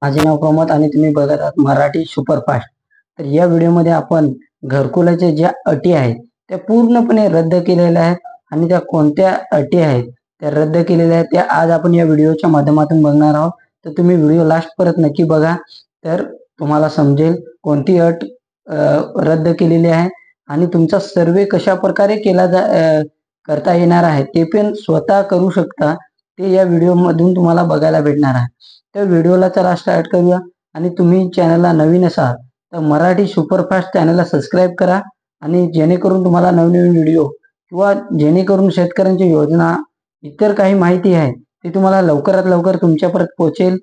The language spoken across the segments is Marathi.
माझे नाव प्रमोद आणि तुम्ही बघत आहात मराठी सुपरफास्ट। तर या व्हिडिओमध्ये आपण घरकुलाच्या ज्या अटी आहेत त्या पूर्णपणे रद्द केलेल्या आहेत आणि त्या कोणत्या अटी आहेत त्या रद्द केलेल्या आहेत त्या आज आपण या व्हिडिओच्या माध्यमातून बघणार आहोत। तर तुम्ही व्हिडिओ लास्ट परत नक्की बघा, तर तुम्हाला समजेल कोणती अट रद्द केलेली आहे आणि तुमचा सर्वे कशा प्रकारे करता येणार आहे ते पण स्वतः करू शकता, ते या व्हिडिओ मधून तुम्हाला बघायला भेटणार आहे। तर व्हिडिओला चला स्टार्ट करूया। आणि तुम्ही चॅनलला नवीन असाल तर मराठी सुपरफास्ट चॅनलला सबस्क्राईब करा आणि जेणेकरून तुम्हाला नवीन व्हिडिओ किंवा जेणेकरून शेतकऱ्यांची योजना इतर काही माहिती आहे ती तुम्हाला लवकरात लवकर तुमच्यापर्यंत पोहोचेल।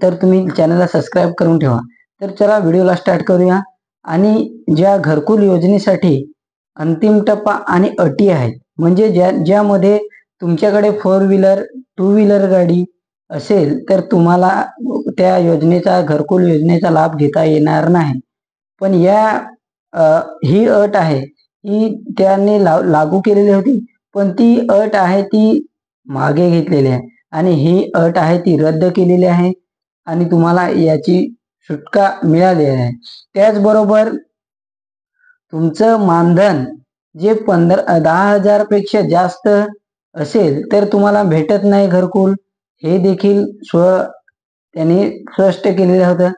तर तुम्ही चॅनलला सबस्क्राईब करून ठेवा। तर चला व्हिडिओला स्टार्ट करूया। आणि ज्या घरकुल योजनेसाठी अंतिम टप्पा आणि अटी आहेत, म्हणजे ज्यामध्ये तुमच्याकडे 4 व्हीलर 2 व्हीलर गाडी असेल तर तुम्हाला त्या योजनेचा घरकुल योजनेचा लाभ घेता येणार नाही। पण ही अट आहे ही त्यांनी लागू केलेली होती, पण ती अट आहे ती मागे घेतलेली आहे आणि ही अट आहे ती रद्द केलेली आहे आणि तुम्हाला याची सुटका मिळाली आहे। त्याचबरोबर तुमचं मानधन जे 10,000 पेक्षा जास्त असेल तर तुम्हाला भेटत नाही घरकुल, हे देखील त्यांनी स्पष्ट केलेलं होतं।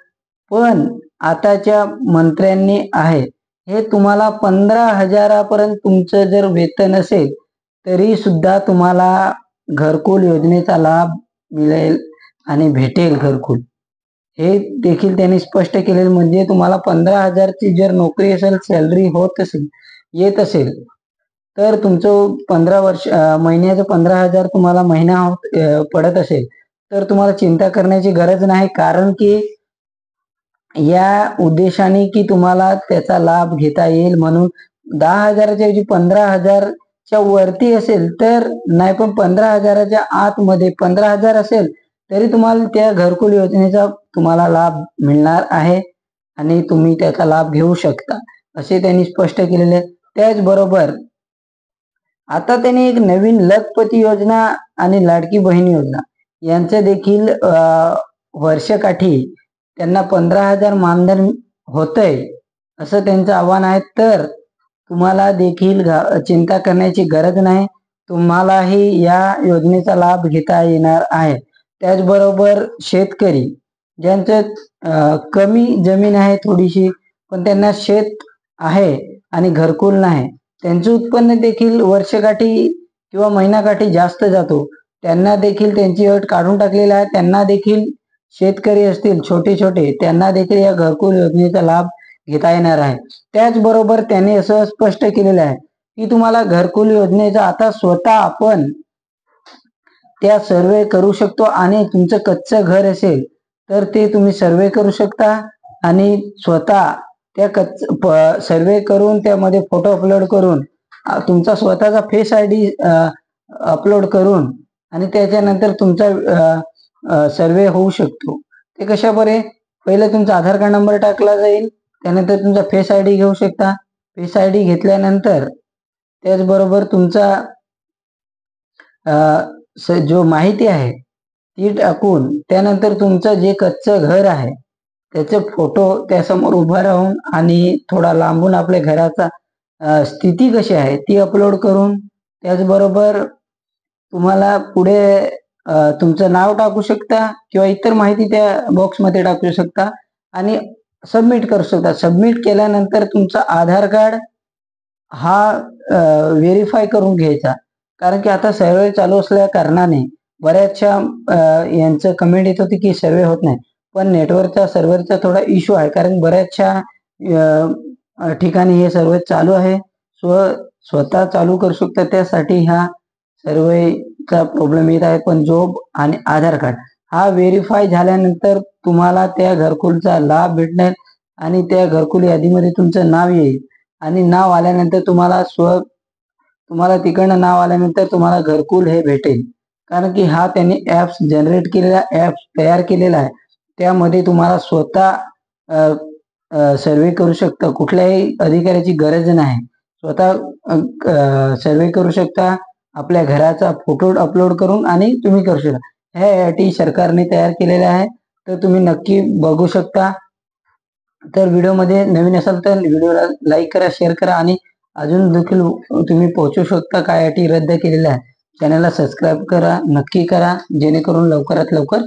पण आताच्या मंत्र्यांनी आहे हे तुम्हाला 15,000 पर्यंत तुमचं जर वेतन असेल तरी सुद्धा तुम्हाला घरकुल योजनेचा लाभ मिळेल आणि भेटेल घरकुल, हे देखील त्यांनी स्पष्ट केलेलं। म्हणजे तुम्हाला 15,000 ची जर नोकरी असेल, सॅलरी येत असेल तर तुमचं महिन्याचं 15,000 तुम्हाला महिना पडत असेल तर तुम्हाला चिंता करण्याची गरज नाही, कारण की या उद्देशाने की तुम्हाला त्याचा लाभ घेता येईल म्हणून 10,000च्या ऐवजी 15,000च्या वरती असेल तर नाही, पण 15,000च्या आतमध्ये 15,000 असेल तरी तुम्हाला त्या घरकुल योजनेचा तुम्हाला लाभ मिळणार आहे आणि तुम्ही त्याचा लाभ घेऊ शकता, असे त्यांनी स्पष्ट केलेले आहे। त्याचबरोबर आता त्यांनी एक नवीन लखपती योजना आणि लाडकी बहीण योजना यांचे देखील वर्षकाठी त्यांना 15,000 मानधन होतंय असं त्यांचं आव्हान आहे। तर तुम्हाला देखील चिंता करण्याची गरज नाही, तुम्हालाही या योजनेचा लाभ घेता येणार आहे। त्याचबरोबर शेतकरी ज्यांचं कमी जमीन आहे थोडीशी, पण त्यांना शेत आहे आणि घरकुल नाही, त्यांचं उत्पन्न देखील वर्षकाठी किंवा महिनाकाठी जास्त जातो, त्यांना देखील त्यांची अट काढून टाकलेली आहे। त्यांना देखील शेतकरी असतील छोटे छोटे त्यांना देखील या घरकुल योजनेचा लाभ घेता येणार आहे। त्याचबरोबर त्यांनी असं स्पष्ट केलेलं आहे की तुम्हाला घरकुल योजनेचा आता स्वतः आपण त्या सर्वे करू शकतो आणि तुमचं कच्चं घर असेल तर ते तुम्ही सर्वे करू शकता आणि स्वतः त्या सर्वे करून त्यामध्ये फोटो अपलोड करून तुमचा स्वतःचा फेस आयडी अपलोड करून आणि त्याच्यानंतर तुमचा सर्वे होऊ शकतो। ते कशा बरे, पहिले तुमचा आधार कार्ड नंबर टाकला जाईल, त्यानंतर तुमचा फेस आयडी घेऊ शकता। फेस आयडी घेतल्यानंतर त्याचबरोबर तुमचा जो माहिती आहे ती टाकून त्यानंतर तुमचं जे कच्चं घर आहे त्याचे फोटो त्यासमोर उभा राहून आणि थोडा लांबून आपल्या घराचा स्थिती कशी आहे ती अपलोड करून, त्याचबरोबर तुम्हाला पुढे तुमचं नाव टाकू शकता किंवा इतर माहिती त्या बॉक्समध्ये टाकू शकता आणि सबमिट करू शकता। सबमिट केल्यानंतर तुमचा आधार कार्ड हा व्हेरीफाय करून घ्यायचा, कारण की आता सर्वे चालू असल्या कारणाने बऱ्याचशा यांचं कमेंट येत होती की सर्वे होत नाही, पण नेटवर्कचा सर्व्हरचा थोडा इश्यू आहे, कारण बऱ्याचशा ठिकाणी हे सर्वे चालू आहे। स्वतः चालू करू शकता, त्यासाठी हा सर्वेचा प्रॉब्लेम येत आहे। पण जॉब आणि आधार कार्ड हा व्हेरीफाय झाल्यानंतर तुम्हाला त्या घरकुलचा लाभ भेटणार आणि त्या घरकुल यादीमध्ये तुमचं नाव येईल आणि नाव आल्यानंतर तुम्हाला तिकडनं नाव आल्यानंतर तुम्हाला घरकुल हे भेटेल, कारण की हा त्यांनी ॲप्स जनरेट केलेला ॲप्स तयार केलेला आहे, त्यामध्ये तुम्हाला स्वतः सर्वे करू शकता, कुठल्याही अधिकाऱ्याची गरज नाही, स्वतः सर्वे करू शकता, आपल्या घराचा फोटो अपलोड करून आणि तुम्ही करू शकता। ह्या अटी सरकारने तयार केलेल्या आहे तर तुम्ही नक्की बघू शकता. तर व्हिडिओमध्ये नवीन असाल तर व्हिडिओला लाईक करा, शेअर करा आणि अजून देखील तुम्ही पोहोचू शकता काय अटी रद्द केलेल्या आहे. चॅनलला सबस्क्राईब करा, नक्की करा, जेणेकरून लवकरात लवकर